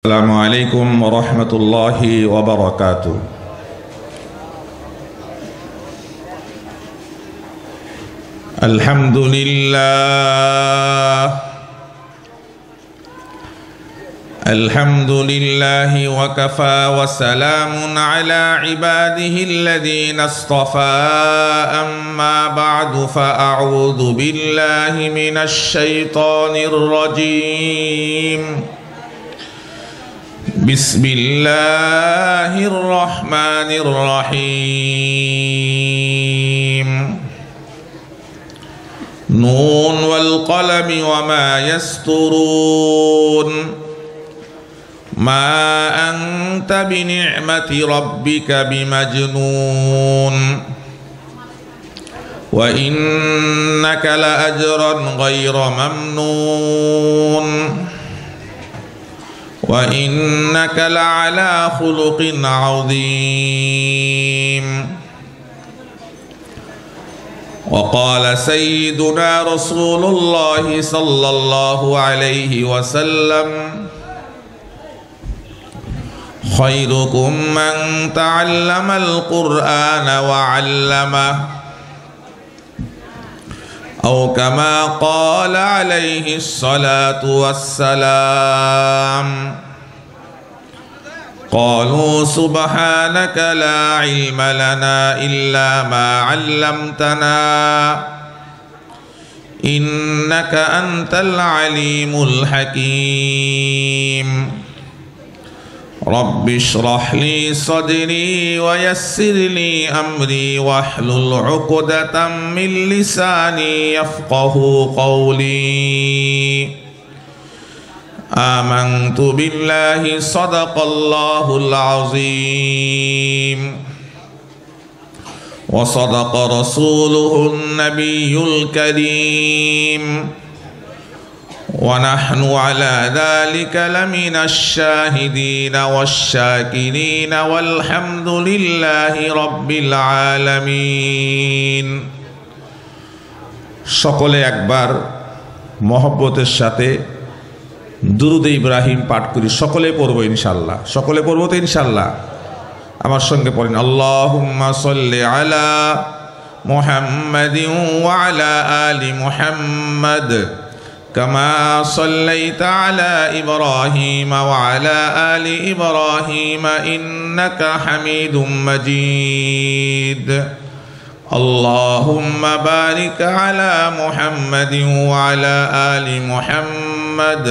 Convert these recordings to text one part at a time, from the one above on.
السلام عليكم ورحمة الله وبركاته. الحمد لله وكفى وسلام على عباده الذين اصطفى أما بعد فأعوذ بالله من الشيطان الرجيم. بسم الله الرحمن الرحيم. نون والقلم وما يسطرون. ما أنت بنعمة ربك بمجنون وإنك لأجرا غير ممنون وإنك لعلى خلق عظيم. وقال سيدنا رسول الله صلى الله عليه وسلم: خيركم من تعلم القرآن وعلمه، أو كما قال عليه الصلاة والسلام. قالوا سبحانك لا علم لنا إلا ما علمتنا إنك أنت العليم الحكيم. رب اشرح لي صدري ويسر لي أمري واحلل عقدة من لساني يفقه قولي. آمنت بالله صدق الله العظيم وصدق رسوله النبي الكريم ونحن على ذلك لمن الشاهدين والشاكرين والحمد لله رب العالمين. সকলে একবার মহব্বতের সাথে দুরুদ ইব্রাহিম পাঠ করি। সকলে পড়বো ইনশাআল্লাহ। সকলে পড়বো তো ইনশাআল্লাহ। আমার সঙ্গে পড়েন: আল্লাহুম্মা সাল্লি আলা মুহাম্মাদিন ওয়া আলা আলি মুহাম্মাদ كما صليت على إبراهيم وعلى آل إبراهيم إنك حميد مجيد. اللهم بارك على محمد وعلى آل محمد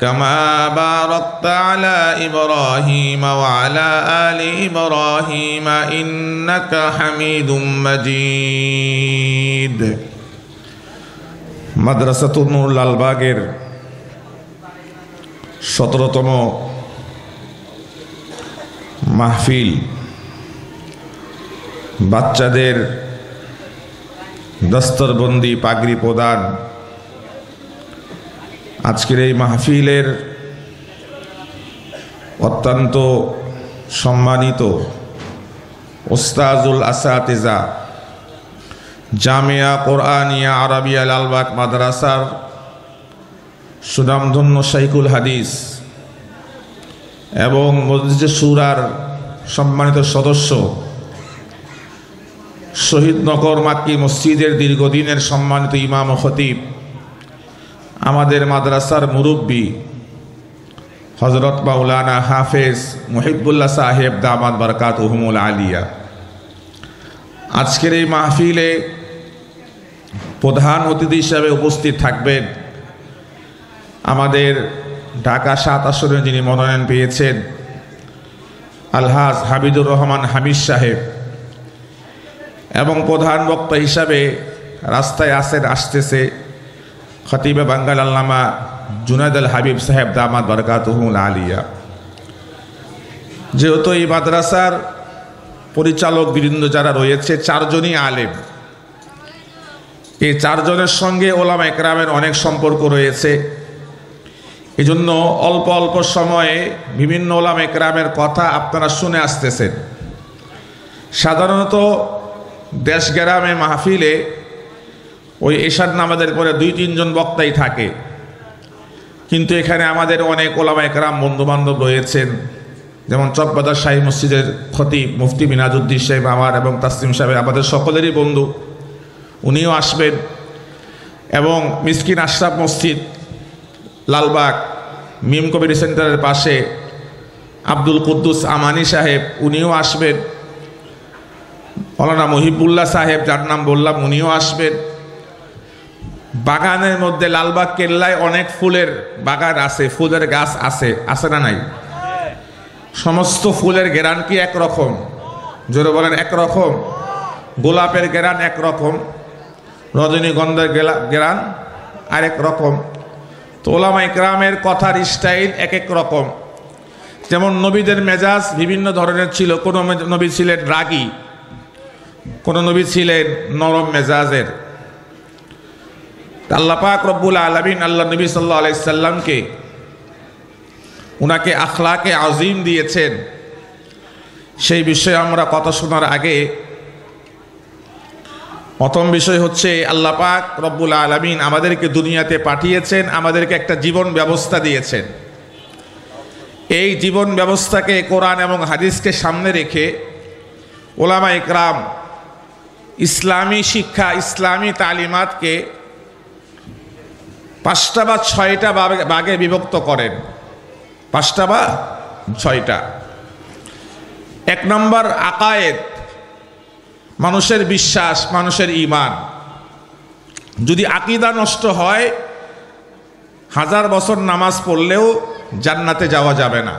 كما باركت على إبراهيم وعلى آل إبراهيم إنك حميد مجيد. মাদ্রাসাতুন নূর লালবাগের 17তম মাহফিল, বাচ্চাদের দস্তরবন্দি, পাগড়ি প্রদান। আজকের এই মাহফিলের অত্যন্ত সম্মানিত ওস্তাজুল আসাতিজা জামিয়া কোরআনিয়া আরাবিয়া লালবাগ মাদ্রাসার সুনামধন্য শাইখুল হাদিস এবং মজলিসে শুরার সম্মানিত সদস্য, শহীদনগর মাক্কি মসজিদের দীর্ঘদিনের সম্মানিত ইমাম ও খতিব, আমাদের মাদ্রাসার মুরব্বী হযরত মাওলানা হাফেজ মুহিবুল্লাহ সাহেব দামাত বারাকাতুহুমুল আলিয়া, আজকের এই মাহফিলে প্রধান অতিথি হিসাবে উপস্থিত থাকবেন আমাদের ঢাকা ৭ আসনে যিনি মনোনয়ন পেয়েছেন আলহাজ হামিদুর রহমান হামিদ সাহেব, এবং প্রধান বক্তা হিসাবে রাস্তায় আসতেছে খতিবে বাঙ্গাল আল্লামা জুনায়েদ আল হাবিব সাহেব দামাত বারাকাতুহুল আলিয়া। যেহেতু এই মাদ্রাসার পরিচালক বৃন্দ যারা রয়েছে 4 জনই আলেম, এই 4 জনের সঙ্গে ওলামা একরামের অনেক সম্পর্ক রয়েছে। এজন্য অল্প অল্প সময়ে বিভিন্ন ওলামা একরামের কথা আপনারা শুনে আসতেছেন। সাধারণত দেশ গ্রামে মাহফিলে ওই এশার নামাজের পরে 2-3 জন বক্তাই থাকে, কিন্তু এখানে আমাদের অনেক ওলামা একরাম বন্ধুবান্ধব রয়েছেন, যেমন চকবাজার শাহী মসজিদের খতিব মুফতি মিনাজউদ্দিন সাহেব আমার এবং তাসলিম সাহেব আমাদের সকলেরই বন্ধু, উনিও আসবেন। এবং মিসকিন আশরাফ মসজিদ লালবাগ মিম কমিউনিটি সেন্টারের পাশে আব্দুল কুদ্দুস আমানি সাহেব, উনিও আসবেন। মৌলানা মহিবুল্লাহ সাহেব যার নাম বললাম, উনিও আসবেন। বাগানের মধ্যে লালবাগ কেল্লায় অনেক ফুলের বাগান আছে, ফুলের গাছ আছে, আছে না নাই? সমস্ত ফুলের ঘেরান কি একরকম? জোরে বলেন একরকম। গোলাপের ঘেরান একরকম, রজনীগন্ধার ঘেরান আরেক রকম। তো ওলামা ইকরামের কথার স্টাইল এক এক রকম। যেমন নবীদের মেজাজ বিভিন্ন ধরনের ছিল। কোন নবী ছিলেন রাগী, কোন নবী ছিলেন নরম মেজাজের। আল্লাহ পাক রব্বুল আলামিন আল্লাহ নবী সাল্লাল্লাহু আলাইহি সাল্লামকে উনাকে আখলাকে আজিম দিয়েছেন। সেই বিষয়ে আমরা কথা শোনার আগে প্রথম বিষয় হচ্ছে আল্লাহ পাক রব্বুল আলামিন আমাদেরকে দুনিয়াতে পাঠিয়েছেন, আমাদেরকে একটা জীবন ব্যবস্থা দিয়েছেন। এই জীবন ব্যবস্থাকে কোরআন এবং হাদিসকে সামনে রেখে ওলামা ইকরাম ইসলামী শিক্ষা, ইসলামী তালিমাতকে 5টা বা 6টা ভাগে বিভক্ত করেন। 5টা বা 6টা। 1 নম্বর আকায়েদ, মানুষের বিশ্বাস, মানুষের ঈমান। যদি আকীদা নষ্ট হয়, 1000 বছর নামাজ পড়লেও জান্নাতে যাওয়া যাবে না।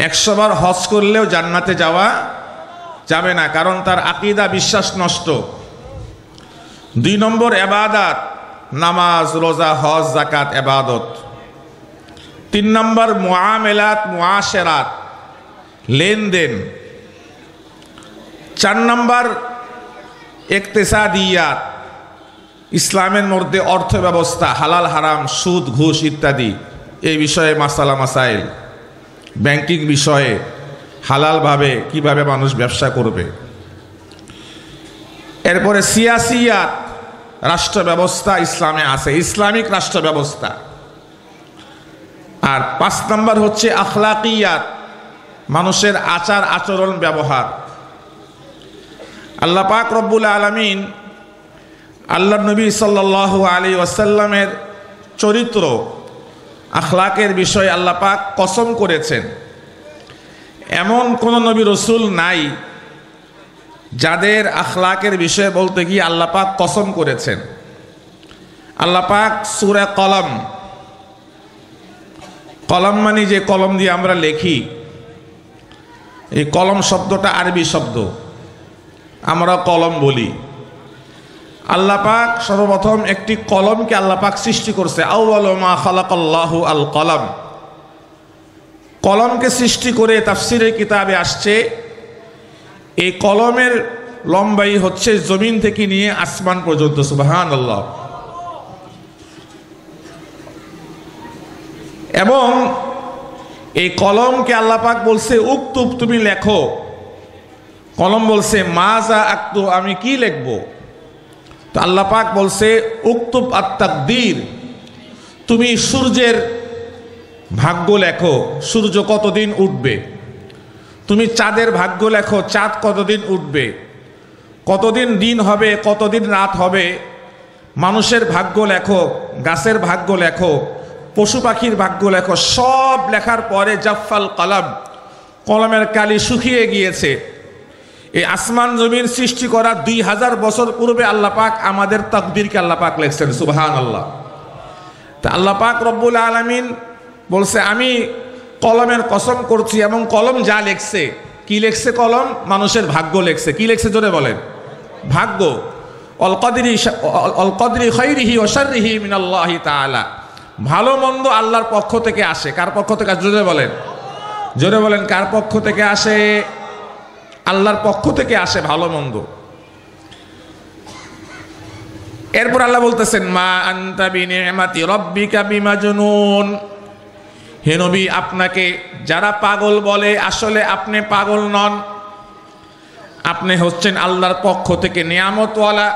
100 বার হজ করলেও জান্নাতে যাওয়া যাবে না, কারণ তার আকীদা বিশ্বাস নষ্ট। 2 নম্বর ইবাদত, নামাজ রোজা হজ যাকাত ইবাদত। 3 নম্বর মুআমালাত মুআশারাত, লেনদেন। 4 নম্বর ইকতিসাদিয়াত, ইসলামের মধ্যে অর্থ ব্যবস্থা, হালাল হারাম সুদ ঘুষ ইত্যাদি এই বিষয়ে মাসালা মাসাইল, ব্যাংকিং বিষয়ে হালালভাবে কিভাবে মানুষ ব্যবসা করবে। এরপরে সিয়াসিয়াত, রাষ্ট্র ব্যবস্থা ইসলামে আছে, ইসলামিক রাষ্ট্র ব্যবস্থা। আর 5 নম্বর হচ্ছে আখলাকিয়াত, মানুষের আচার আচরণ ব্যবহার। আল্লাহ পাক রব্বুল আলামিন আল্লাহ নবী সাল্লাল্লাহু আলাইহি ওয়াসাল্লামের চরিত্র আখলাকের বিষয়ে আল্লাহ পাক কসম করেছেন। এমন কোন নবী রসুল নাই যাদের আখলাকের বিষয়ে বলতে গিয়ে আল্লাহ পাক কসম করেছেন। আল্লাহ পাক সূরা কলম, কলম মানে যে কলম দিয়ে আমরা লেখি, এই কলম শব্দটা আরবি শব্দ, আমরা কলম বলি। আল্লাহ পাক সর্বপ্রথম একটি কলমকে আল্লাহ পাক সৃষ্টি করছে। আউয়ালু মা খালাকাল্লাহু আল কলম। কলমকে সৃষ্টি করে তাফসীরের কিতাবে আসছে এই কলমের লম্বাই হচ্ছে জমিন থেকে নিয়ে আসমান পর্যন্ত। সুবহানাল্লাহ। এবং এই কলমকে আল্লাহ পাক বলছে উক্তুব, তুমি লেখো। কলম বলছে মাজা আক্তু, আমি কি লিখব? তো আল্লাহ পাক বলছে উক্তুব আত-তাকদীর, তুমি সূর্যের ভাগ্য লেখো, সূর্য কতদিন উঠবে। তুমি চাঁদের ভাগ্য লেখো, চাঁদ কতদিন উঠবে, কতদিন দিন হবে, কতদিন রাত হবে। মানুষের ভাগ্য লেখো, গাছের ভাগ্য লেখো, পশু পাখির ভাগ্য লেখো। সব লেখার পরে জাফাল কলম, কলমের কালি শুকিয়ে গিয়েছে। এই আসমান জমিন সৃষ্টি করা 2000 বছর পূর্বে আল্লাহ পাক আমাদের তাকদীরকে আল্লাহ পাক লিখছেন। সুবহানাল্লাহ। তা আল্লাহ পাক রব্বুল আলামিন বলছে আমি কলমের কসম করছি, এবং কলম যা লেখছে, কি লেখছে? কলম মানুষের ভাগ্য লেখছে। কি লেখছে জোরে বলেন? ভাগ্য। অল কদরি খাইরিহি ওয়া শাররিহি মিনাল্লাহি তাআলা। ভালো মন্দ আল্লাহর পক্ষ থেকে আসে। কার পক্ষ থেকে? জোরে বলেন, জোরে বলেন, কার পক্ষ থেকে আসে? আল্লাহর পক্ষ থেকে আসে ভালো মন্দ। এরপর আল্লাহ বলতেছেন মা আনতা বিনিআমাতি রাব্বিকা বিমাজনুন। হে নবী, আপনাকে যারা পাগল বলে, আসলে আপনি পাগল নন, আপনি হচ্ছেন আল্লাহর পক্ষ থেকে নিয়ামতওয়ালা।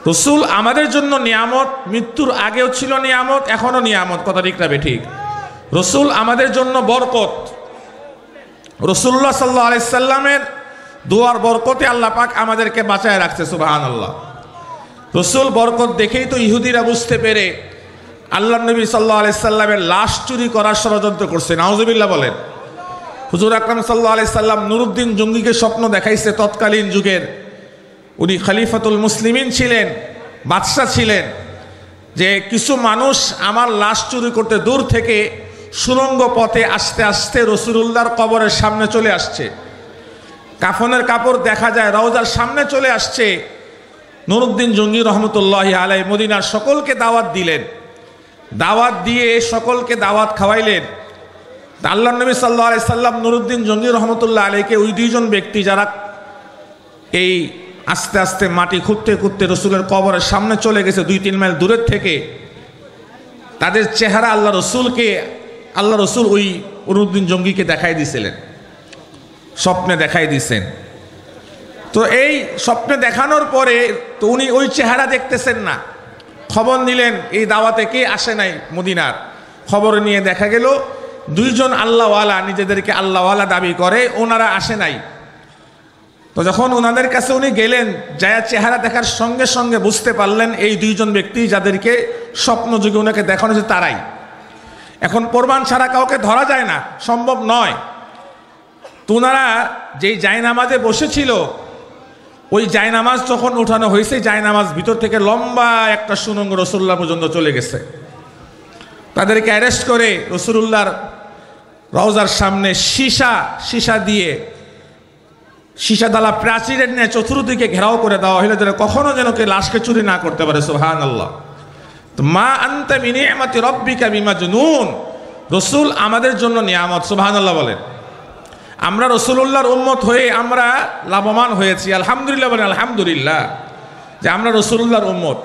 রসুল আমাদের জন্য নিয়ামত, মৃত্যুর আগেও ছিল নিয়ামত, এখনো নিয়ামত। কথা ঠিক না ঠিক? রসুল আমাদের জন্য বরকত। রসুল্লাহ সাল্লাল্লাহু আলাইহি সাল্লামের দোয়ার বরকতে আল্লাহ পাক আমাদেরকে বাঁচায় রাখছে, সুবহানাল্লাহ। রসুল বরকত দেখেই তো ইহুদিরা বুঝতে পেরে আল্লাহ নবী সাল্লাল্লাহু আলাইহি সাল্লামের লাশ চুরি করার ষড়যন্ত্র করছে। নাউজুবিল্লাহ বলেন। হুজুর আকরাম সাল্লাল্লাহু আলাইহি সাল্লাম নুরুদ্দিন জঙ্গিকে স্বপ্ন দেখাইছে। তৎকালীন যুগের উনি খলিফাতুল মুসলিমিন ছিলেন, বাদশাহ ছিলেন, যে কিছু মানুষ আমার লাশ চুরি করতে দূর থেকে সুরঙ্গ পথে আস্তে আস্তে রসুলুল্লাহর কবরের সামনে চলে আসছে। কাফনের কাপড় দেখা যায়, রওজার সামনে চলে আসছে। নুরুদ্দিন জঙ্গি রহমতুল্লাহি আলাইহি মদিনার সকলকে দাওয়াত দিলেন। দাওয়াত দিয়ে সকলকে দাওয়াত খাওয়াইলেন। আল্লাহ নবী সাল্লাল্লাহু আলাইহি সাল্লাম নুরুদ্দিন জঙ্গি রহমতুল্লাহ আলাইহিকে ওই দুইজন ব্যক্তি যারা এই আস্তে আস্তে মাটি খুঁড়তে খুঁড়তে রসুলের কবরের সামনে চলে গেছে 2-3 মাইল দূরের থেকে, তাদের চেহারা আল্লাহ রসুল ওই নুরুদ্দিন জঙ্গিকে দেখাই দিয়েছিলেন, স্বপ্নে দেখাই দিয়েছেন। তো এই স্বপ্নে দেখানোর পরে তো উনি ওই চেহারা দেখতেছেন না। খবর নিলেন এই দাওয়াতে কে আসে নাই মদিনার। খবর নিয়ে দেখা গেল দুইজন আল্লাহওয়ালা, নিজেদেরকে আল্লাহওয়ালা দাবি করে, ওনারা আসে নাই। তো যখন ওনাদের কাছে উনি গেলেন, যায়া চেহারা দেখার সঙ্গে সঙ্গে বুঝতে পারলেন এই দুইজন ব্যক্তি যাদেরকে স্বপ্ন যুগে ওনাকে দেখানো হয়েছে তারাই। এখন প্রমাণ ছাড়া কাউকে ধরা যায় না, সম্ভব নয়। তো ওনারা যেই জায়নামাজে বসেছিল, ওই জায়নামাজ যখন উঠানো হয়েছে, জায়নামাজ ভিতর থেকে লম্বা একটা সুরঙ্গ রসুল্লাহ পর্যন্ত চলে গেছে। তাদেরকে অ্যারেস্ট করে রসুলুল্লাহর রওজার সামনে সীসা দিয়ে সীসাদালা প্রাচীরের নিয়ে চতুর্দিকে ঘেরাও করে দেওয়া হইলে যেন কখনো যেন কে লাশকে চুরি না করতে পারে। সুবহানাল্লাহ। মা আনতা বিনিআমাতি রাব্বিকা বিমাজনুন। রসুল আমাদের জন্য নিয়ামত। সুবহানাল্লাহ বলেন। আমরা রসুলুল্লাহর উম্মত হয়ে আমরা লাভবান হয়েছি, আলহামদুলিল্লাহ বলেন। আলহামদুলিল্লাহ যে আমরা রসুলুল্লাহর উম্মত।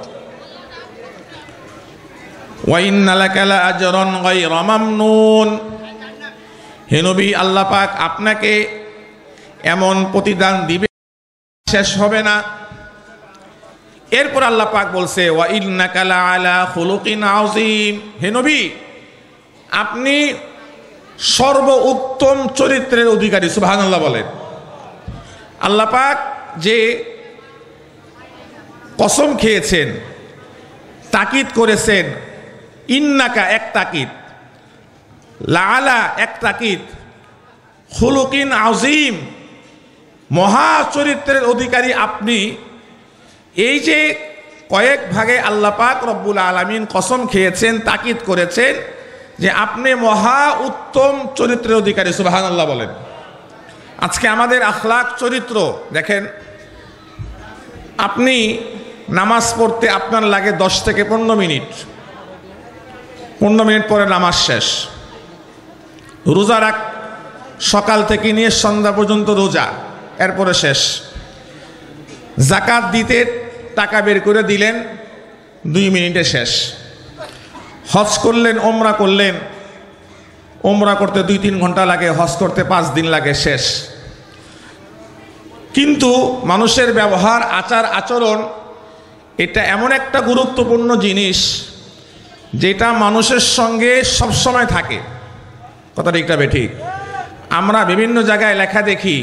ওয়া ইন্না লাকা লাআজরান গায়রা মামনুন। হে নবী, আল্লাহ পাক আপনাকে এমন প্রতিদান দিবে শেষ হবে না। এরপর আল্লাহ পাক বলছে ওয়া ইন্নাকা লাআলা খুলুকিন আযীম। হে নবী, আপনি সর্ব উত্তম চরিত্রের অধিকারী। সুবহানাল্লাহ বলেন। আল্লাহ পাক যে কসম খেয়েছেন, তাকিদ করেছেন, ইন্নাকা এক তাকিদ, লাআলা এক তাকিদ, খুলুকিন আযীম মহা চরিত্রের অধিকারী আপনি। এই যে কয়েক ভাগে আল্লাহ পাক রব্বুল আলামিন কসম খেয়েছেন, তাকিদ করেছেন যে আপনি মহা উত্তম চরিত্রের অধিকারী। সুবহানাল্লাহ বলেন। আজকে আমাদের আখলাক চরিত্র দেখেন, আপনি নামাজ পড়তে আপনার লাগে 10 থেকে 15 মিনিট, 15 মিনিট পরে নামাজ শেষ। রোজা রাখ, সকাল থেকে নিয়ে সন্ধ্যা পর্যন্ত রোজা, এরপরে শেষ। জাকাত দিতে টাকা বের করে দিলেন, 2 মিনিটে শেষ। হজ করলেন, ওমরা করলেন, ওমরা করতে 2-3 ঘন্টা লাগে, হজ করতে 5 দিন লাগে, শেষ। কিন্তু মানুষের ব্যবহার, আচার আচরণ এটা এমন একটা গুরুত্বপূর্ণ জিনিস যেটা মানুষের সঙ্গে সবসময় থাকে। কথা ঠিকটা বেঠিক? আমরা বিভিন্ন জায়গায় লেখা দেখি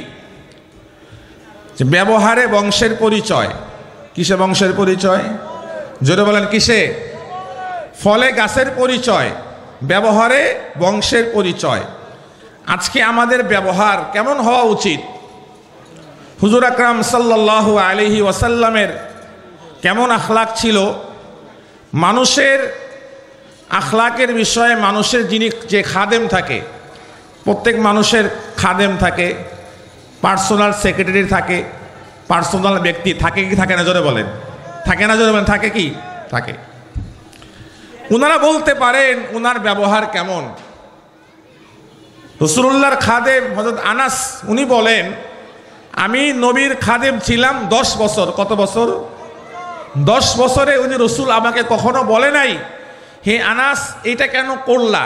যে ব্যবহারে বংশের পরিচয়। কিসে বংশের পরিচয়? জোরে বলেন কিসে? ফলে গাছের পরিচয়, ব্যবহারে বংশের পরিচয়। আজকে আমাদের ব্যবহার কেমন হওয়া উচিত? হুজুর আকরাম সাল্লাল্লাহু আলাইহি ওয়াসাল্লামের কেমন আখলাক ছিল? মানুষের আখলাকের বিষয়ে মানুষের যিনি যে খাদেম থাকে, প্রত্যেক মানুষের খাদেম থাকে, পার্সোনাল সেক্রেটারি থাকে, পার্সোনাল ব্যক্তি থাকে কি থাকে না? জোরে বলেন। থাকে না? জোরে বলেন। থাকে কি? থাকে। ওনারা বলতে পারেন ওনার ব্যবহার কেমন। রাসূলুল্লাহর খাদেম হযরত আনাস উনি বলেন, আমি নবীর খাদেম ছিলাম 10 বছর। কত বছর? 10 বছরে উনি রসুল আমাকে কখনো বলে নাই হে আনাস এটা কেন করলা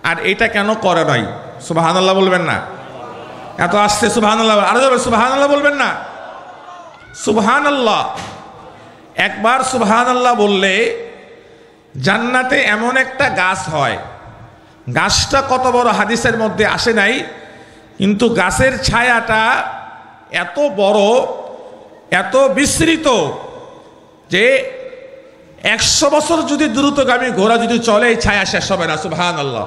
আর এটা কেন করে নাই। সুবহানাল্লাহ বলবেন না? এত আসছে সুবহানাল্লাহ, আরো সুবহানাল্লাহ বলবেন না? সুবহানাল্লাহ। একবার সুবহানাল্লাহ বললে জান্নাতে এমন একটা গাছ হয়, গাছটা কত বড় হাদিসের মধ্যে আসে নাই, কিন্তু গাছের ছায়াটা এত বড়, এত বিস্তৃত যে 100 বছর যদি দ্রুতগামী ঘোড়া যদি চলে এই ছায়া শেষ হবে না। সুবহানাল্লাহ,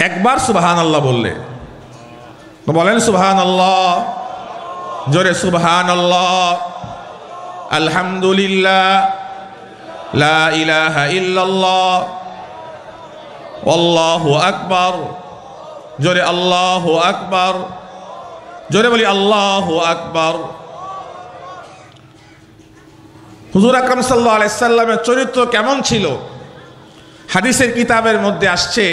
একবার সুবহানাল্লাহ বললে বলেন সুবহানাল্লাহ, জোরে সুবহানাল্লাহ, আলহামদুলিল্লাহ, লা ইলাহা ইল্লাল্লাহ, আল্লাহু আকবার, জোরে আল্লাহু আকবার, জোরে বলি আল্লাহু আকবার। হুজুর আকরাম সাল্লাল্লাহু আলাইহি সাল্লামের চরিত্র কেমন ছিল? হাদিসের কিতাবের মধ্যে আসছে,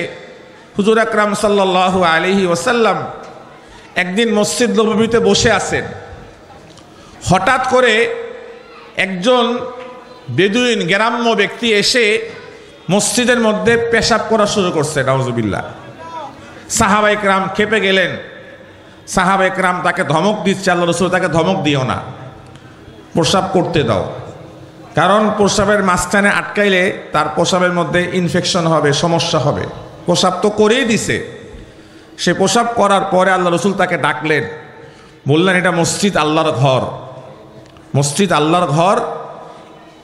হুজুর আকরাম সাল্লাল্লাহু আলাইহি ওয়াসাল্লাম একদিন মসজিদ নববীতে বসে আছেন। হঠাৎ করে একজন বেদুইন গ্রাম্য ব্যক্তি এসে মসজিদের মধ্যে পেশাব করা শুরু করছে। নাউজুবিল্লাহ। সাহাবায়ে কেরাম খেপে গেলেন। সাহাবায়ে কেরাম তাকে ধমক দিচ্ছে, আল্লাহ রাসূল তাকে ধমক দিও না, প্রস্রাব করতে দাও, কারণ প্রস্রাবের মাঝখানে আটকাইলে তার প্রস্রাবের মধ্যে ইনফেকশন হবে, সমস্যা হবে। প্রস্রাব তো করেই দিছে। সে প্রস্রাব করার পরে আল্লাহ রাসূল তাকে ডাকলেন, বললেন এটা মসজিদ আল্লাহর ঘর, মসজিদ আল্লাহর ঘর,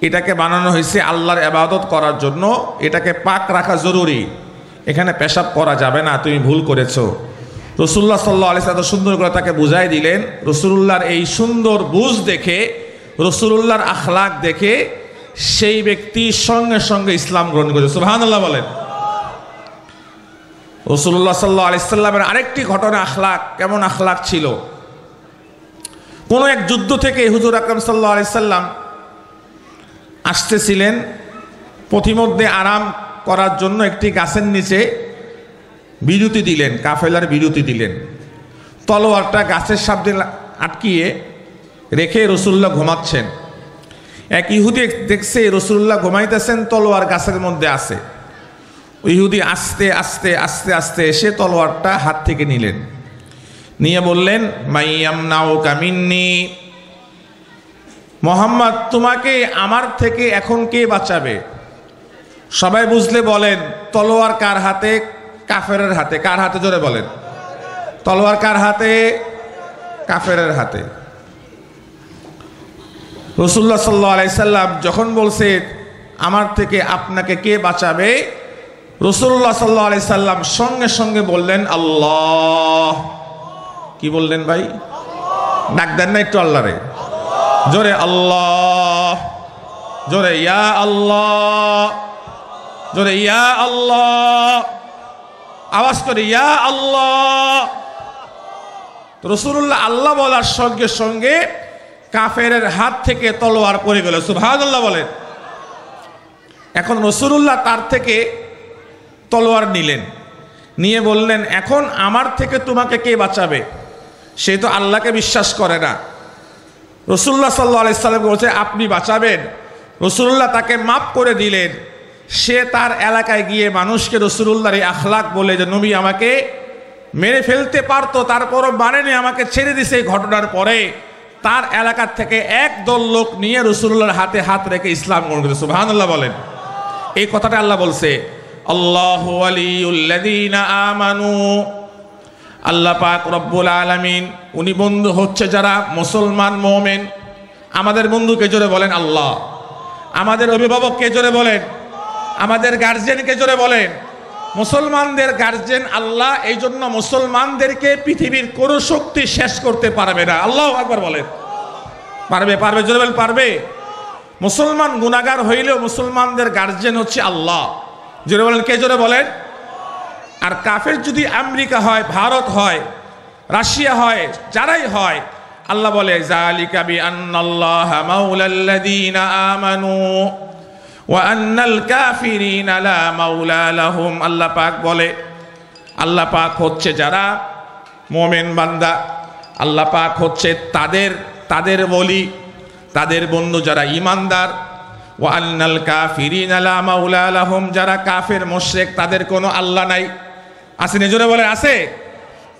এটাকে বানানো হয়েছে আল্লাহর ইবাদত করার জন্য, এটাকে পাক রাখা জরুরি, এখানে পেশাব করা যাবে না, তুমি ভুল করেছো। রাসূলুল্লাহ সাল্লাল্লাহু আলাইহি ওয়াসাল্লাম সুন্দর করে তাকে বুঝাই দিলেন। রাসূলুল্লাহর এই সুন্দর বুঝ দেখে, রাসূলুল্লাহর আখলাক দেখে সেই ব্যক্তি সঙ্গে সঙ্গে ইসলাম গ্রহণ করেছে। সুবহানাল্লাহ বলেন। রাসূলুল্লাহ সাল্লাল্লাহু আলাইহি ওয়াসাল্লামের আরেকটি ঘটনা, আখলাক, কেমন আখলাক ছিল। কোন এক যুদ্ধ থেকে হুজুর আকরাম সাল্লাল্লাহু আলাইহি ওয়াসাল্লাম আসতেছিলেন, পথিমধ্যে আরাম করার জন্য একটি গাছের নিচে বিরতি দিলেন, কাফেলার বিরতি দিলেন। তলোয়ারটা গাছের সামনে আটকিয়ে রেখে রাসূলুল্লাহ ঘুমাচ্ছেন। এক ইহুদি দেখছে রাসূলুল্লাহ ঘুমাইতেছেন, তলোয়ার গাছের মধ্যে আছে। ইহুদি আস্তে আস্তে আস্তে আস্তে এসে তলোয়ারটা হাত থেকে নিলেন, নিয়ে বললেন মাইয়ামনাউকা মিন্নি, মুহাম্মদ তোমাকে আমার থেকে এখন কে বাঁচাবে? সবাই বুঝলে বলেন তলোয়ার কার হাতে? কাফেরের হাতে। কার হাতে? জোরে বলেন। তলোয়ার কার হাতে? কাফেরের হাতে। রাসূলুল্লাহ সাল্লাল্লাহু আলাইহি সাল্লাম যখন বলছে আমার থেকে আপনাকে কে বাঁচাবে, রাসূলুল্লাহ সাল্লাল্লাহু আলাইহি সাল্লাম সঙ্গে সঙ্গে বললেন আল্লাহ। কি বললেন ভাই? ডাক দেন না একটু আল্লাহরে? জোরে আল্লাহ, জোরে ইয়া আল্লাহ, জোরে ইয়া আল্লাহ, আওয়াজ করে ইয়া আল্লাহ। রাসূলুল্লাহ আল্লাহ বলার সঙ্গে সঙ্গে কাফেরের হাত থেকে তলোয়ার পড়ে গেল। সুবহানাল্লাহ বলেন। এখন রাসূলুল্লাহ তার থেকে তলোয়ার নিলেন, নিয়ে বললেন এখন আমার থেকে তোমাকে কে বাঁচাবে? সে তো আল্লাহকে বিশ্বাস করে না। রাসূলুল্লাহ সাল্লাল্লাহু আলাইহি সাল্লাম বলছে আপনি বাঁচাবেন। রাসূলুল্লাহ তাকে মাফ করে দিলেন। সে তার এলাকায় গিয়ে মানুষকে রাসূলুল্লাহর এই আখলাক বলে যে নবী আমাকে মেরে ফেলতে পারতো, তারপরও মানেনি, আমাকে ছেড়ে দিছে। এই ঘটনার পরে তার এলাকার থেকে একদল লোক নিয়ে রাসূলুল্লাহর হাতে হাত রেখে ইসলাম গ্রহণ করেছে। সুবহানাল্লাহ বলেন। এই কথাটা আল্লাহ বলছে, আল্লাহু ওয়ালিউল্লাযীনা আমানু, আল্লাহ পাক রব্বুল আলামিন উনি বন্ধু হচ্ছে যারা মুসলমান মুমিন। আমাদের বন্ধুকে জোরে বলেন আল্লাহ। আমাদের অভিভাবককে জোরে বলেন, আমাদের গার্জিয়ানকে জোরে বলেন। মুসলমানদের গার্জিয়ান আল্লাহ। এই জন্য মুসলমানদেরকে পৃথিবীর কোনো শক্তি শেষ করতে পারবে না। আল্লাহু আকবার বলেন। পারবে? পারবে? জোরে বলেন পারবে। মুসলমান গুনাহগার হইলেও মুসলমানদের গার্জিয়ান হচ্ছে আল্লাহ। জোরে বলেন কে? জোরে বলেন। আর কাফের যদি আমেরিকা হয়, ভারত হয়, রাশিয়া হয়, যারাই হয়, আল্লাহ বলে যালিকা বিআন্নাল্লাহা মাওলাল্লাযীনা আমানু ওয়া আন্নাল কাফিরিনা লা মাওলা লাহুম। আল্লাহ পাক বলে আল্লাহ পাক হচ্ছে যারা মুমিন বান্দা, আল্লাহ পাক হচ্ছে তাদের ওলি, তাদের বন্ধু যারা ঈমানদার। ওয়া আন্নাল কাফিরিনা লা মাওলা লাহুম, যারা কাফের মুশরিক তাদের কোনো আল্লাহ নাই। আছে নিজরে বলে আছে?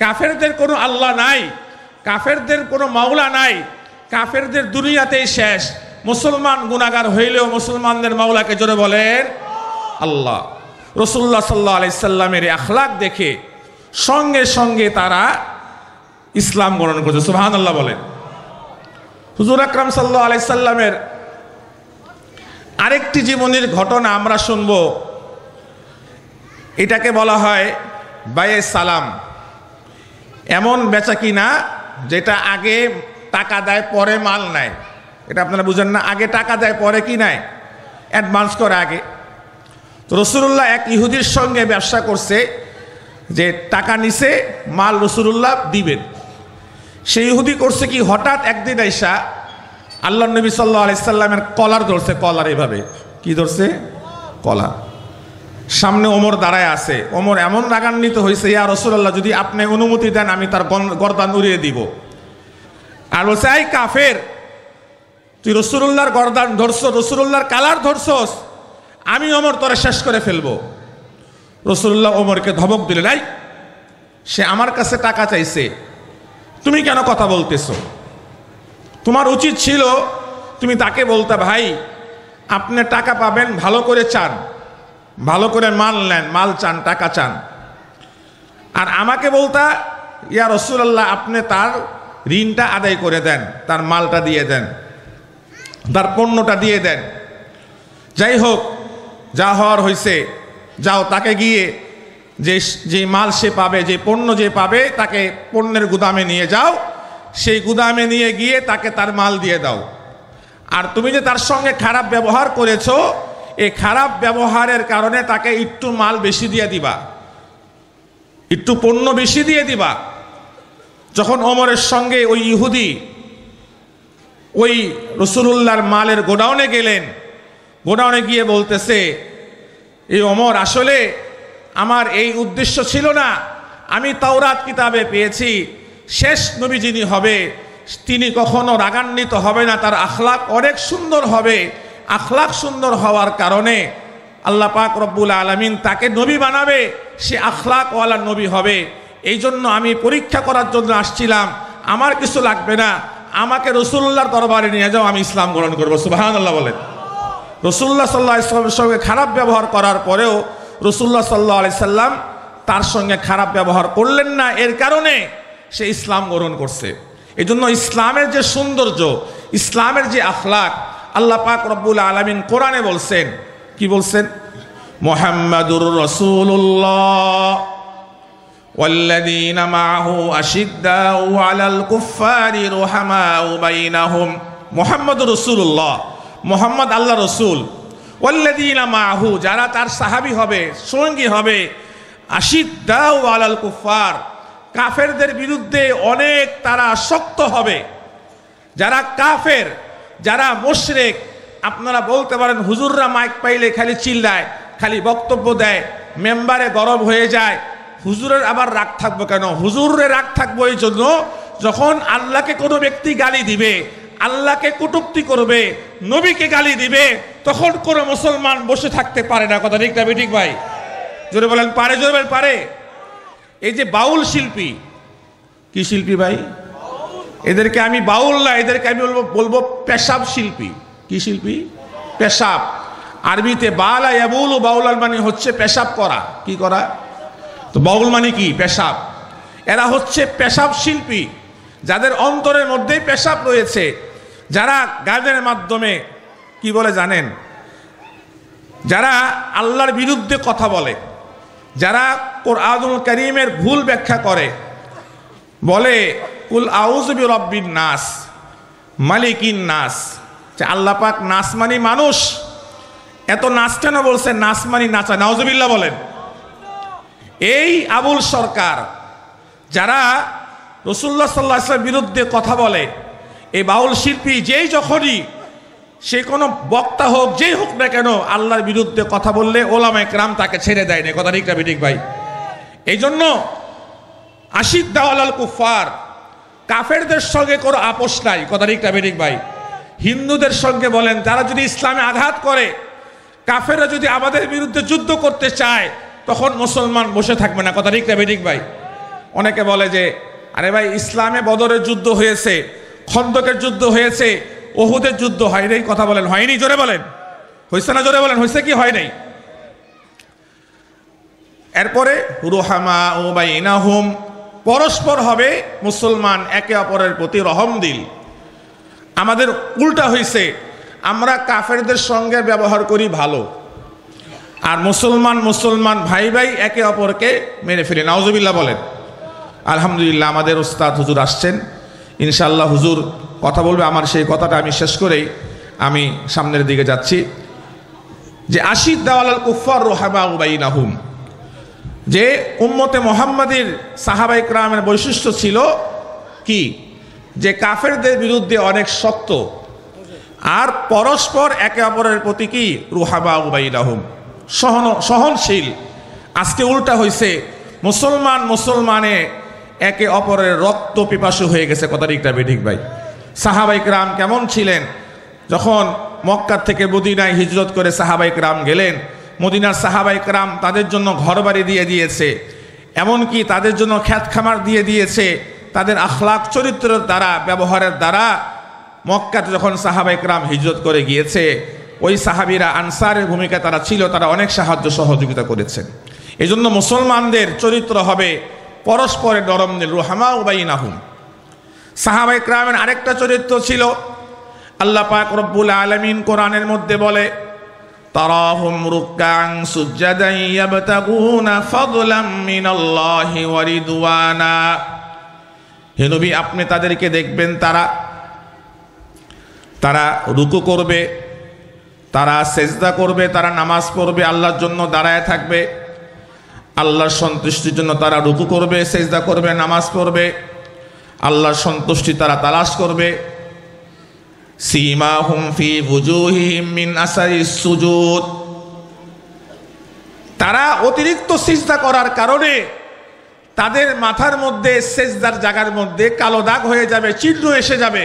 কাফেরদের কোনো আল্লাহ নাই, কাফেরদের কোনো মাওলা নাই, কাফেরদের দুনিয়াতেই শেষ। মুসলমান গুনাহগার হইলেও মুসলমানদের মাওলাকে জোরে বলেন আল্লাহ। রাসূলুল্লাহ সাল্লাল্লাহু আলাইহি সাল্লামের আখলাক দেখে সঙ্গে সঙ্গে তারা ইসলাম গ্রহণ করেছে। সুবহানাল্লাহ বলেন। হুজুর আকরাম সাল্লাল্লাহু আলাইহি সাল্লামের আরেকটি জীবনের ঘটনা আমরা শুনব। এটাকে বলা হয় বায়ে সালাম। এমন বেচা কিনা যেটা আগে টাকা দেয় পরে মাল নেয়। এটা আপনারা বুঝেন না? আগে টাকা দেয় পরে কি নেয়? অ্যাডভান্স করে আগে। তো রাসূলুল্লাহ এক ইহুদির সঙ্গে ব্যবসা করছে যে টাকা নিছে, মাল রাসূলুল্লাহ দিবেন। সেই ইহুদি করছে কি, হঠাৎ একদিন আইসা আল্লাহ নবী সাল্লাল্লাহু আলাইহি সাল্লামের কলার ধরছে। কলার এভাবে কি ধরছে? কলার। সামনে ওমর দাঁড়ায় আছে। ওমর এমন রাগান্বিত হয়েছে, ইয়া রাসূলুল্লাহ, যদি আপনি অনুমতি দেন আমি তার গর্দান উড়িয়ে দিব। আর বলছে, এই কাফের, তুই রাসূলুল্লাহর গর্দান ধরছ, রাসূলুল্লাহর কালার ধরছস, আমি ওমর তোরে শেষ করে ফেলবো। রাসূলুল্লাহ ওমরকে ধমক দিলেন, এই, সে আমার কাছে টাকা চাইছে, তুমি কেন কথা বলতেছো? তোমার উচিত ছিল তুমি তাকে বলতে, ভাই আপনি টাকা পাবেন, ভালো করে চান, ভালো করে মাল নেন, মাল চান, টাকা চান। আর আমাকে বলতা, ইয়া রাসূলুল্লাহ, আপনি তার ঋণটা আদায় করে দেন, তার মালটা দিয়ে দেন, তার পণ্যটা দিয়ে দেন। যাই হোক, যা হওয়ার হয়েছে, যাও তাকে গিয়ে যে মাল সে পাবে, যে পণ্য যে পাবে, তাকে পণ্যের গুদামে নিয়ে যাও, সেই গুদামে নিয়ে গিয়ে তাকে তার মাল দিয়ে দাও। আর তুমি যে তার সঙ্গে খারাপ ব্যবহার করেছো, এই খারাপ ব্যবহারের কারণে তাকে একটু মাল বেশি দিয়ে দিবা, একটু পণ্য বেশি দিয়ে দিবা। যখন ওমরের সঙ্গে ওই ইহুদি ওই রাসূলুল্লাহর মালের গোডাউনে গেলেন, গোডাউনে গিয়ে বলতেছে, এই ওমর, আসলে আমার এই উদ্দেশ্য ছিল না। আমি তাওরাত কিতাবে পেয়েছি শেষ নবী যিনি হবে তিনি কখনো রাগান্বিত হবে না, তার আখলাক অনেক সুন্দর হবে। আখলাক সুন্দর হওয়ার কারণে আল্লাহ পাক রব্বুল আলামিন তাকে নবী বানাবে, সে আখলাকওয়ালা নবী হবে। এই জন্য আমি পরীক্ষা করার জন্য আসছিলাম, আমার কিছু লাগবে না, আমাকে রাসূলুল্লাহর দরবারে নিয়ে যাও, আমি ইসলাম গ্রহণ করবো। সুবহানাল্লাহ বলেন। রাসূলুল্লাহ সাল্লাল্লাহু আলাইহি ওয়াসাল্লামের সঙ্গে খারাপ ব্যবহার করার পরেও রাসূলুল্লাহ সাল্লাল্লাহু আলাইহি সাল্লাম তার সঙ্গে খারাপ ব্যবহার করলেন না, এর কারণে সে ইসলাম গ্রহণ করছে। এই জন্য ইসলামের যে সৌন্দর্য, ইসলামের যে আখলাক, আল্লাহ পাক রব্বুল আলামিন কোরআনে বলছেন, কি বলছেন? মুহাম্মাদুর রাসূলুল্লাহ ওয়াল্লাযীনা মাআহু আশিদ্দাউ আলাল কুফফারি রুহামাউ বাইনাহুম। মুহাম্মাদুর রাসূলুল্লাহ, মুহাম্মদ আল্লাহ রসুল, ওয়াল্লাযীনা মাআহু, যারা তার সাহাবী হবে, সঙ্গী হবে, আশিদ্দাউ আলাল কুফফার, কাফেরদের বিরুদ্ধে অনেক তারা শক্ত হবে। যারা কাফের, যারা মুশরিক, আপনারা বলতে পারেন হুজুররা মাইক পাইলে খালি চিল্লায়, খালি বক্তব্য দেয়, মেম্বারে গরম হয়ে যায়। হুজুরের আবার রাগ থাকবো কেন? হুজুরের রাগ থাকবো এই জন্য, যখন আল্লাহকে কোনো ব্যক্তি গালি দিবে, আল্লাহকে কটূক্তি করবে, নবীকে গালি দিবে, তখন কোনো মুসলমান বসে থাকতে পারে না। কথা ঠিক না ঠিক ভাই? জোরে বলেন পারে, জোরে বলেন পারে। এই যে বাউল শিল্পী, কি শিল্পী ভাই? এদেরকে আমি বাউল না, এদেরকে আমি বলবো পেশাব শিল্পী। কি শিল্পী? পেশাব। আরবিতে বালা ইয়াবুলু, বাউলাল মানে হচ্ছে পেশাব করা। কি করা? তো বাউল মানে কি? পেশাব। এরা হচ্ছে পেশাব শিল্পী, যাদের অন্তরের মধ্যেই পেশাব রয়েছে, যারা গানের মাধ্যমে কি বলে জানেন? যারা আল্লাহর বিরুদ্ধে কথা বলে, যারা কোরআনুল কারীমের ভুল ব্যাখ্যা করে, বলে কুল আউযু বিরাব্বিন নাস মালিকিন নাস, যে আল্লাহ পাক নাস মানে মানুষ। এত নাচ কেন বলছে? নাচ মানে নাচা। নাউজুবিল্লাহ বলেন। এই আবুল সরকার, যারা রাসূলুল্লাহ সাল্লাল্লাহু আলাইহি ওয়াসাল্লামের বিরুদ্ধে কথা বলে, এই বাউল শিল্পী যেই যখনই সে কোনো বক্তা হোক, যেই হোক না কেন, আল্লাহর বিরুদ্ধে কথা বললে ওলামায়ে কেরাম তাকে ছেড়ে দেয় না। কথা ঠিক না ঠিক ভাই? এই জন্য আশিদ্দাউ আলাল কুফফার, কাফেরদের সঙ্গে কোনো আপোষ নাই। কথা ঠিক না ঠিক ভাই? হিন্দুদের সঙ্গে বলেন, তারা যদি ইসলামে আঘাত করে, কাফেররা যদি আমাদের বিরুদ্ধে যুদ্ধ করতে চায়, তখন মুসলমান বসে থাকবে না। কথা ঠিক না ঠিক ভাই? অনেকে বলে যে, আরে ভাই, ইসলামে বদরের যুদ্ধ হয়েছে, খন্দকের যুদ্ধ হয়েছে, ওহুদের যুদ্ধ হয় নাই। কথা বলেন, হয়নি? জোরে বলেন, হয়েছে না? জোরে বলেন, হয়েছে কি হয় নাই? এরপরে রুহামা ও বাইনাহুম, পরস্পর হবে মুসলমান একে অপরের প্রতি রহম দিল। আমাদের উল্টা হয়েছে, আমরা কাফেরদের সঙ্গে ব্যবহার করি ভালো, আর মুসলমান ভাই ভাই একে অপরকে মেরে ফেলি। নাউজুবিল্লাহ বলেন। আলহামদুলিল্লাহ, আমাদের ওস্তাদ হুজুর আসছেন, ইনশাআল্লাহ হুজুর কথা বলবে। আমার সেই কথাটা আমি শেষ করেই আমি সামনের দিকে যাচ্ছি, যে আশিদ দাওয়ালাল কুফার রুহামা বাইনাহুম, যে উম্মতে মুহাম্মাদের সাহাবায়ে কেরামের বৈশিষ্ট্য ছিল কি, যে কাফেরদের বিরুদ্ধে অনেক শক্ত, আর পরস্পর একে অপরের প্রতি কি রুহামা বাইনাহুম, সহনশীল। আজকে উল্টা হয়েছে, মুসলমানে একে অপরের রক্ত পিপাসু হয়ে গেছে। কথা ঠিকটা বেঠিক ভাই? সাহাবায়ে কেরাম কেমন ছিলেন? যখন মক্কা থেকে মদিনায় হিজরত করে সাহাবায়ে কেরাম গেলেন, মদিনার সাহাবায়ে কেরাম তাদের জন্য ঘরবাড়ি দিয়ে দিয়েছে, এমনকি তাদের জন্য খ্যাত খামার দিয়ে দিয়েছে। তাদের আখলাক চরিত্রের দ্বারা, ব্যবহারের দ্বারা মক্কাতে যখন সাহাবায়ে কেরাম হিজরত করে গিয়েছে, ওই সাহাবীরা আনসারের ভূমিকা তারা ছিল, তারা অনেক সাহায্য সহযোগিতা করেছেন। এই জন্য মুসলমানদের চরিত্র হবে পরস্পরের নরম দিল, রুহামা বাইনাহুম। সাহাবায়ে কেরামের আরেকটা চরিত্র ছিল, আল্লাহ পাক রব্বুল আলামিন কোরআনের মধ্যে বলে, তারাহুম রুকআন সুজদান ইয়াবতাগুনা ফাদলাম মিনাল্লাহি ওয়া রিদওয়ানা। হে নবী, আপনি তাদেরকে দেখবেন, তারা রুকু করবে, তারা সেজদা করবে, তারা নামাজ পড়বে, আল্লাহর জন্য দাঁড়ায় থাকবে। আল্লাহর সন্তুষ্টির জন্য তারা রুকু করবে, সেজদা করবে, নামাজ পড়বে, আল্লাহর সন্তুষ্টি তারা তালাশ করবে। সীমাহুম ফি ওয়ুজুহিহিম মিন আসারিস সুজুদ, তারা অতিরিক্ত সিজদা করার কারণে তাদের মাথার মধ্যে, সেজদার জায়গার মধ্যে কালো দাগ হয়ে যাবে, চিহ্ন এসে যাবে।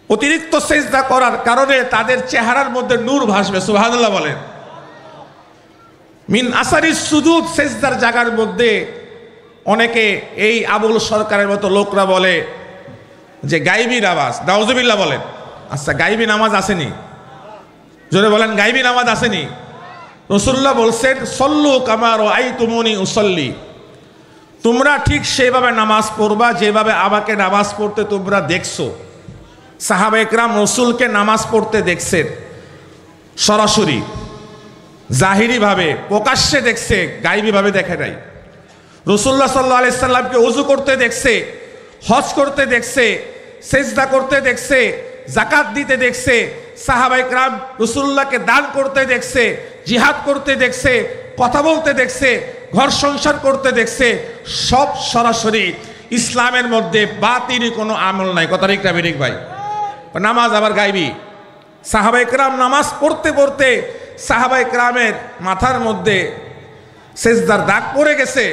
অতিরিক্ত সেজদা করার কারণে তাদের চেহারার মধ্যে নূর ভাসবে। সুবহানাল্লাহ বলেন। মিন আসারিস সুজুদ, সেজদার জায়গার মধ্যে অনেকে, এই আবুল সরকারের মতো লোকরা বলে যে গাইবী নামাজ। নাউজুবিল্লাহ বলেন। আচ্ছা, গাইবী নামাজ আসেনি? জোরে বলেন, গাইবী নামাজ আসেনি? রাসূলুল্লাহ বলছেন, সল্লু কামা রাআইতুমুনি উসাল্লি, তোমরা ঠিক সেভাবে নামাজ পড়বা যেভাবে আমাকে নামাজ পড়তে তোমরা দেখছো। সাহাবায়ে কেরাম রাসূলকে নামাজ পড়তে দেখছেন, সরাসরি জাহিরি ভাবে, প্রকাশ্যে দেখছে, গাইবী ভাবে দেখে নাই। রাসূলুল্লাহ সাল্লাল্লাহু আলাইহি সাল্লামকে ওযু করতে দেখছে, হজ করতে দেখছে, সেজদা করতে দেখছে, যাকাত দিতে দেখছে। সাহাবায়ে কেরাম রাসূলুল্লাহকে দান করতে দেখছে, জিহাদ করতে দেখছে, কথা বলতে দেখছে, ঘর সংসার করতে দেখছে। সব সরাসরি। ইসলামের মধ্যে বাতিনি কোনো আমল নাই। কথা ঠিক না বেঠিক ভাই? নামাজ আবার গাইবী। সাহাবায়ে কেরাম নামাজ পড়তে পড়তে সাহাবায়ে কেরামের মাথার মধ্যে সেজদার দাগ পড়ে গেছে।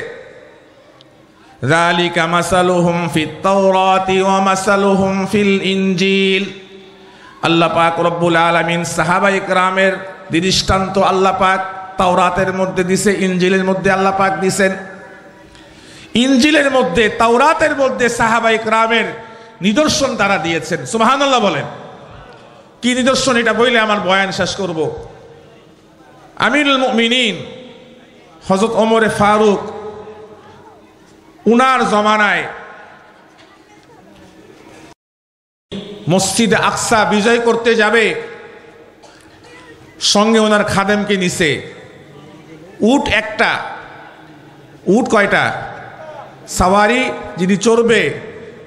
যালিকা মাসালুহুম ফিত তাওরাতি ওয়া মাসালুহুম ফিল ইনজিল। আল্লাহ পাক রব্বুল আলামিন সাহাবায়ে কেরামের দৃষ্টান্ত আল্লাহ পাক তাওরাতের মধ্যে দিছে, ইনজিলের মধ্যে আল্লাহ পাক দিছেন। ইনজিলের মধ্যে, তাওরাতের মধ্যে সাহাবায়ে কেরামের নিদর্শন তারা দিয়েছেন। সুবহানাল্লাহ বলেন। কি নিদর্শন? এটা বইলে আমার বয়ান শেষ করব। আমিরুল মুমিনিন হযরত ওমরে ফারুক, উনার জমানায় মসজিদে আকসা বিজয় করতে যাবে, সঙ্গে ওনার খাদেমকে নিছে। উট একটা, উট কয়টা? সাওয়ারি যিনি চড়বে,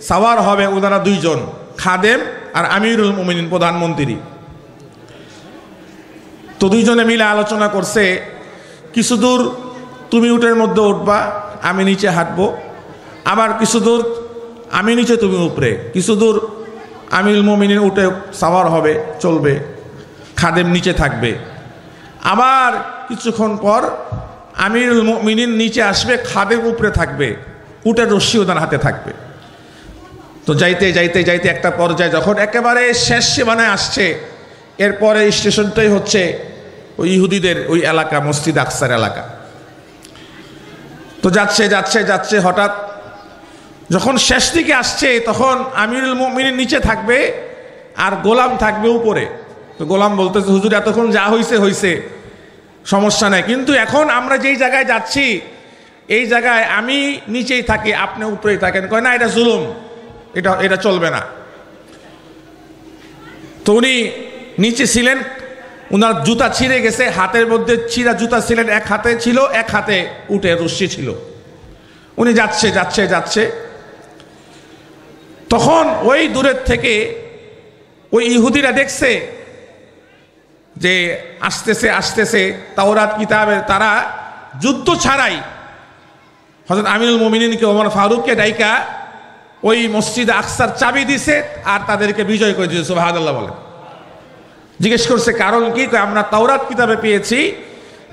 সাওয়ার হবে ওনারা দুইজন, খাদেম আর আমিরুল মুমিনিন প্রধানমন্ত্রী। তো দুইজনে মিলে আলোচনা করছে, কিছু দূর তুমি উটের মধ্যে উঠবা, আমি নিচে হাঁটবো, আবার কিছু দূর আমি নিচে তুমি উপরে, কিছু দূর আমিরুল মুমিনিন উঠে সাওয়ার হবে, চলবে, খাদেম নিচে থাকবে। আবার কিছুক্ষণ পর আমিরুল মুমিনিন নিচে আসবে, খাদেম উপরে থাকবে, উটের রশ্মি ওনার হাতে থাকবে। তো যাইতে যাইতে যাইতে একটা পর্যায়ে যখন একেবারে শেষ সীমানায় আসছে, এরপরে স্টেশনটাই হচ্ছে ওই ইহুদিদের ওই এলাকা, মসজিদ আকসার এলাকা। তো যাচ্ছে যাচ্ছে যাচ্ছে, হঠাৎ যখন শেষ দিকে আসছে তখন আমিরুল মুমিনিন নিচে থাকবে আর গোলাম থাকবে উপরে। তো গোলাম বলতেছে, হুজুর এতক্ষণ যা হইছে হইছে, সমস্যা নাই, কিন্তু এখন আমরা যেই জায়গায় যাচ্ছি এই জায়গায় আমি নিচেই থাকি, আপনি উপরেই থাকেন। কয় না, এটা জুলুম, এটা চলবে না। তো উনি নিচে ছিলেন, উনার জুতা ছিঁড়ে গেছে, হাতের মধ্যে ছিঁড়া জুতা ছিলেন, এক হাতে ছিল, এক হাতে উঠে রশ্মি ছিল। উনি যাচ্ছে যাচ্ছে যাচ্ছে, তখন ওই দূরের থেকে ওই ইহুদিরা দেখছে যে আসতেছে আসতেছে তাওরাত কিতাবের তারা যুদ্ধ ছাড়াই হযরত আমিরুল মুমিনিনকে ওমর ফারুককে ডাইকা ওই মসজিদ আকসার চাবি দিছে আর তাদেরকে বিজয় করে দিয়েছে। সুবহানাল্লাহ বলেন। জিজ্ঞেস করছে কারণ কি? আমরা তাওরাত কিতাবে পেয়েছি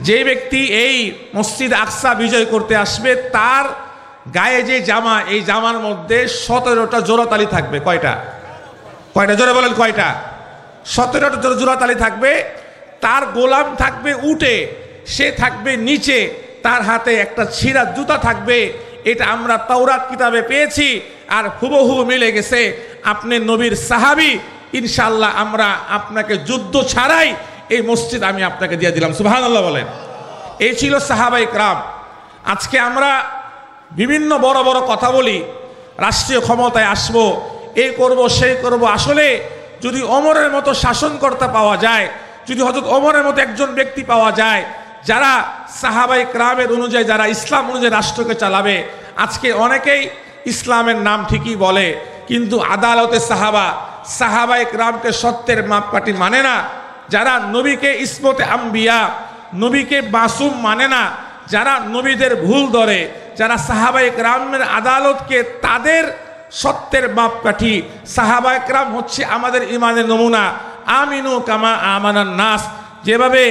যে ব্যক্তি এই মসজিদ আকসা বিজয় করতে আসবে তার গায়ে যে জামা, এই জামার মধ্যে 17টা জোড়াতালি থাকবে। কয়টা? জোরে বলেন কয়টা? 17টা জোড়াতালি থাকবে। তার গোলাম থাকবে উঠে, সে থাকবে নিচে, তার হাতে একটা ছিঁড়া জুতা থাকবে। এটা আমরা তাওরাত কিতাবে পেয়েছি আর হুবহু মিলে গেছে। আপনি নবীর সাহাবী, ইনশাআল্লাহ আমরা আপনাকে যুদ্ধ ছাড়াই এই মসজিদ আমি আপনাকে দিয়ে দিলাম। সুবহানাল্লাহ বলেন। এই ছিল সাহাবায়ে কেরাম। আজকে আমরা বিভিন্ন বড় বড় কথা বলি, রাষ্ট্রীয় ক্ষমতায় আসব, এই করব সেই করব। আসলে যদি ওমরের মতো শাসনকর্তা পাওয়া যায়, যদি হযরত ওমরের মতো একজন ব্যক্তি পাওয়া যায় যারা সাহাবায়ে কেরামের অনুযায়ী, যারা ইসলাম অনুযায়ী রাষ্ট্রকে চালাবে। আজকে অনেকেই ইসলামের নাম ঠিকই বলে কিন্তু আদালতে সাহাবায়ে কেরামকে সত্যের মাপকাঠি মানে না। যারা নবীকে ইসমতে আম্বিয়া, নবীকে মাসুম মানে না, যারা নবীদের ভুল ধরে, যারা সাহাবায়ে কেরামের আদালতকে তাদের সত্যের মাপকাঠি। সাহাবায়ে কেরাম হচ্ছে আমাদের ইমানের নমুনা। আমিনু কামা আমানান নাস, যেভাবে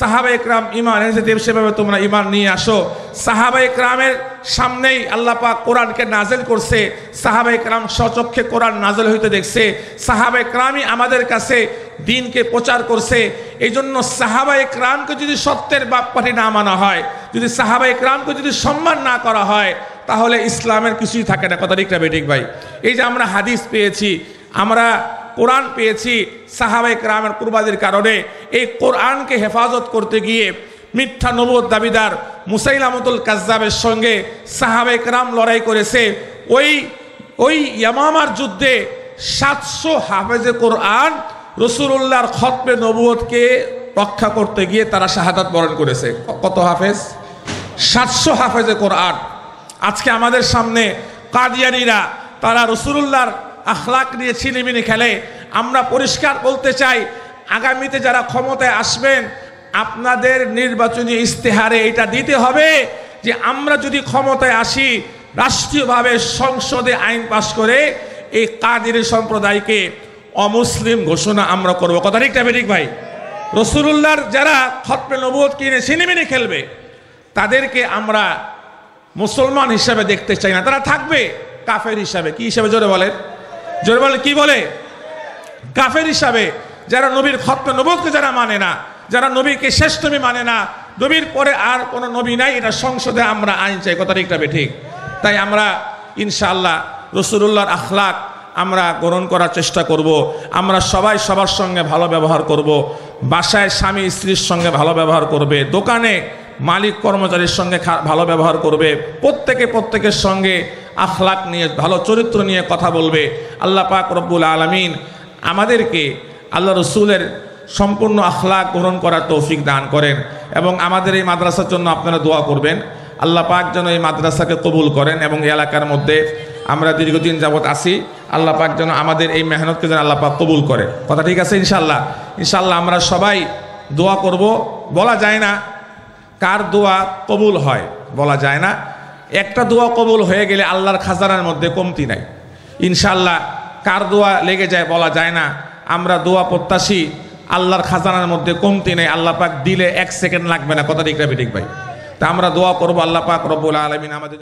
সাহাবায়ে কেরাম ঈমান এনেছে সেভাবে তোমরা ঈমান নিয়ে আসো। সাহাবায়ে কেরামের সামনেই আল্লাহ পাক কোরআনকে নাযিল করছে, সাহাবায়ে কেরাম স্বচক্ষে কোরআন নাযিল হইতে দেখছে, সাহাবায়ে কেরামই আমাদের কাছে দ্বীনকে প্রচার করছে। এই জন্য সাহাবায়ে কেরামকে যদি সত্যের মাপকাঠি না মানা হয়, যদি সাহাবায়ে কেরামকে যদি সম্মান না করা হয়, তাহলে ইসলামের কিছুই থাকে না। কথা ঠিক না বেঠিক ভাই? এই যে আমরা হাদিস পেয়েছি, আমরা কোরআন পেয়েছি সাহাবায়ে কেরামের কুরবানির কারণে। এই কোরআনকে হেফাজত করতে গিয়ে মিথ্যা নবুয়ত দাবিদার মুসাইলামতুল কাজ্জাবের সঙ্গে সাহাবায়ে কেরাম লড়াই করেছে। ওই ইয়ামামার যুদ্ধে 700 হাফেজে কোরআন রাসূলুল্লাহর খতমে নবুয়তকে রক্ষা করতে গিয়ে তারা শাহাদাত বরণ করেছে। কত হাফেজ? 700 হাফেজে কোরআন। আজকে আমাদের সামনে কাদিয়ানীরা তারা রাসূলুল্লাহর আখলাক নিয়ে ছিনিমিনি খেলে। আমরা পরিষ্কার বলতে চাই, আগামীতে যারা ক্ষমতায় আসবেন আপনাদের নির্বাচনী ইস্তেহারে এটা দিতে হবে যে আমরা যদি ক্ষমতায় আসি, রাষ্ট্রীয়ভাবে সংসদে আইন পাশ করে এই কাদির সম্প্রদায়কে অমুসলিম ঘোষণা আমরা করব। কথা ঠিক না বেঠিক ভাই? রাসূলুল্লাহর যারা খতমে নবুয়ত কিনে ছিনিমিনি খেলবে তাদেরকে আমরা মুসলমান হিসাবে দেখতে চাই না, তারা থাকবে কাফের হিসাবে। কি হিসাবে? জোরে বলেন, জোরে বলেন। কি বলে? কাফের হিসাবে। যারা নবীর খতমে নবুয়তকে যারা মানে না, যারা নবীকে শ্রেষ্ঠ নবী মানে না, নবীর পরে আর কোনো নবী নাই, এটা সংসদে আমরা আইন চাই। কথা ঠিক না বেঠিক? তাই আমরা ইনশাআল্লাহ রাসূলুল্লাহর আখলাক আমরা গ্রহণ করার চেষ্টা করব। আমরা সবাই সবার সঙ্গে ভালো ব্যবহার করব। বাসায় স্বামী স্ত্রীর সঙ্গে ভালো ব্যবহার করবে, দোকানে মালিক কর্মচারীর সঙ্গে ভালো ব্যবহার করবে, প্রত্যেকের সঙ্গে আখলাক নিয়ে, ভালো চরিত্র নিয়ে কথা বলবে। আল্লাহ পাক রব্বুল আলামিন আমাদেরকে আল্লাহ রসুলের সম্পূর্ণ আখলাক গ্রহণ করার তৌফিক দান করেন এবং আমাদের এই মাদ্রাসার জন্য আপনারা দোয়া করবেন। আল্লাহ পাক যেন এই মাদ্রাসাকে কবুল করেন এবং এই এলাকার মধ্যে আমরা দীর্ঘদিন যাবৎ আসি, আল্লাহ পাক যেন আমাদের এই মেহনতকে যেন আল্লাহ পাক কবুল করে। কথা ঠিক আছে? ইনশাআল্লাহ ইনশাআল্লাহ আমরা সবাই দোয়া করব। বলা যায় না কার দোয়া কবুল হয়, বলা যায় না। একটা দোয়া কবুল হয়ে গেলে আল্লাহর খাজানার মধ্যে কমতি নাই। ইনশাআল্লাহ কার দোয়া লেগে যায় বলা যায় না। আমরা দোয়া প্রত্যাশী, আল্লাহর খাজানার মধ্যে কমতি নেই। আল্লাহ পাক দিলে 1 সেকেন্ড লাগবে না। কথা ঠিক না বেঠিক ভাই? তা আমরা দোয়া করব আল্লাহ পাক রব্বুল আলামিন আমাদের